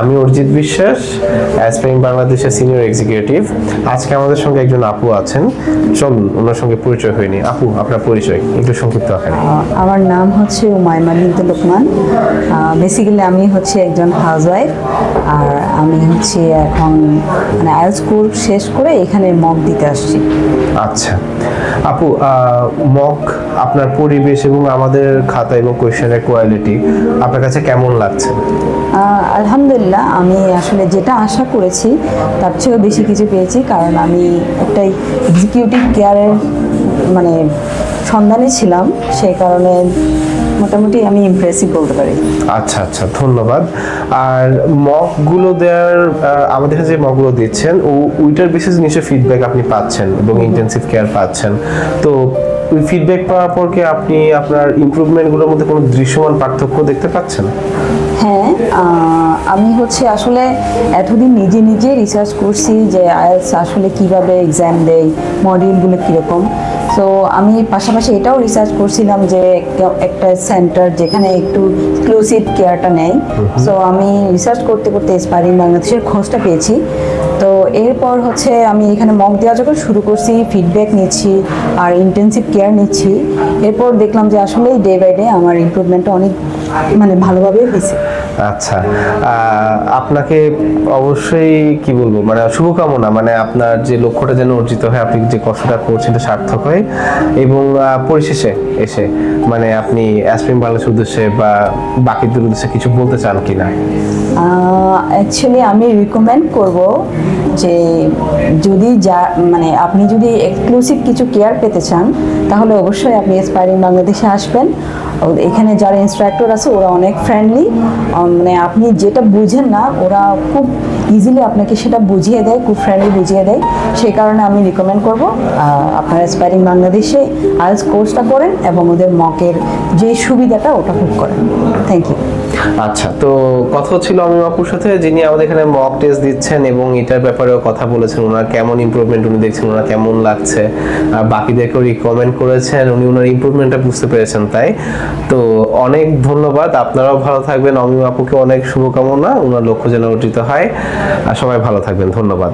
আমি অরিজিৎ বিশ্বাস, অ্যাসপাইরিং বাংলাদেশের সিনিয়র এক্সিকিউটিভ। আজকে আমাদের সঙ্গে একজন আপু আছেন, চলুন ওনার সঙ্গে পরিচয় হয়নি। আপু, আপনার পরিচয় একটু সংক্ষিপ্ত আকারে। আমার নাম হচ্ছে উমাইমা বিনতে লোকমান। বেসিক্যালি আমি হচ্ছে একজন হাউসওয়াইফ, আর আমি হচ্ছে এখন মানে আইএলটিএস কোর্স শেষ করে এখানে মক দিতে আসছি। আচ্ছা আপু, মক আপনার পরিবেশ এবং আমাদের খাতা এবং কোয়েশ্চেনের কোয়ালিটি আপনার কাছে কেমন লাগছে? আলহামদুলিল্লাহ, আমি আসলে যেটা আশা করেছি তার চেয়েও বেশি কিছু পেয়েছি, কারণ আমি একটা এক্সিকিউটিভ কেয়ারের মানে সন্ধানে ছিলাম, সেই কারণে মোটামুটি আমি ইমপ্রেসিভ বলতে পারি। আচ্ছা আচ্ছা, ধন্যবাদ। আর মকগুলো দেওয়ার আমাদের যে মকগুলো দিচ্ছেন ওইটার বিশেষ নিশ্চয় ফিডব্যাক আপনি পাচ্ছেন এবং ইন্টেন্সিভ কেয়ার পাচ্ছেন। তো ওই ফিডব্যাক পাওয়ার পর কি আপনি আপনার ইমপ্রুভমেন্টগুলোর মধ্যে কোনো দৃশ্যমান পার্থক্য দেখতে পাচ্ছেন? হ্যাঁ, আমি হচ্ছে আসলে এতদিন নিজে নিজে রিসার্চ করছি যে আইএলটিএস আসলে কিভাবে এক্সাম দেয়, মডিউলগুলো কীরকম। সো আমি পাশাপাশি এটাও রিসার্চ করছিলাম যে একটা সেন্টার যেখানে একটু এক্সক্লুসিভ কেয়ারটা নেয়। সো আমি রিসার্চ করতে করতে অ্যাসপাইরিং বাংলাদেশের খোঁজটা পেয়েছি। তো এরপর হচ্ছে আমি এখানে মক দেওয়া যখন শুরু করছি, ফিডব্যাক নিচ্ছি আর ইন্টেন্সিভ কেয়ার নিচ্ছি, এরপর দেখলাম যে আসলে ডে বাই ডে আমার ইমপ্রুভমেন্টটা অনেক মানে ভালোভাবে হয়েছে। আচ্ছা, আপনাকে অবশ্যই কি বলবো, মানে শুভকামনা, মানে আপনার যে লক্ষ্যটা যেন অর্জিত হয়, আপনি যে কষ্টটা করছেন এটা সার্থক হয় এবং পরিশেষে এসে মানে আপনি অ্যাসপাইরিং বাংলাদেশের উদ্দেশ্যে বা বাকিদের উদ্দেশ্যে কিছু বলতে চান কিনা? অ্যাকচুয়ালি আমি রিকমেন্ড করব যে যদি মানে আপনি যদি এক্সক্লুসিভ কিছু কেয়ার পেতে চান তাহলে অবশ্যই আপনি অ্যাসপাইরিং বাংলাদেশে আসবেন। এখানে যারা ইনস্ট্রাক্টর আছে ওরা অনেক ফ্রেন্ডলি, মানে আপনি যেটা বুঝেন না ওরা খুব ইজিলি আপনাকে সেটা বুঝিয়ে দেয়, খুব ফ্রেন্ডলি বুঝিয়ে দেয়। সেই কারণে আমি রিকমেন্ড করব আপনার অ্যাসপাইরিং বাংলাদেশে আইএলটিএস কোর্সটা করেন এবং ওদের মকের যে সুবিধাটা ওটা খুব করেন। Thank you. আচ্ছা, তো কথা হচ্ছিল অমিম আপুর সাথে, যিনি আমাদের এখানে মক টেস্ট দিচ্ছেন এবং এটার ব্যাপারেও কথা বলেছেন, ওনার কেমন ইমপ্রুভমেন্ট উনি দেখছেন, ওনার কেমন লাগছে, আর বাকিদেরকেও রিকমেন্ড করেছেন, উনি ওনার ইমপ্রুভমেন্টটা বুঝতে পেরেছেন। তাই তো অনেক ধন্যবাদ, আপনারাও ভালো থাকবেন। অমিম আপুকে অনেক শুভকামনা, ওনার লক্ষ্য যেন অর্জিত হয়, আর সবাই ভালো থাকবেন। ধন্যবাদ।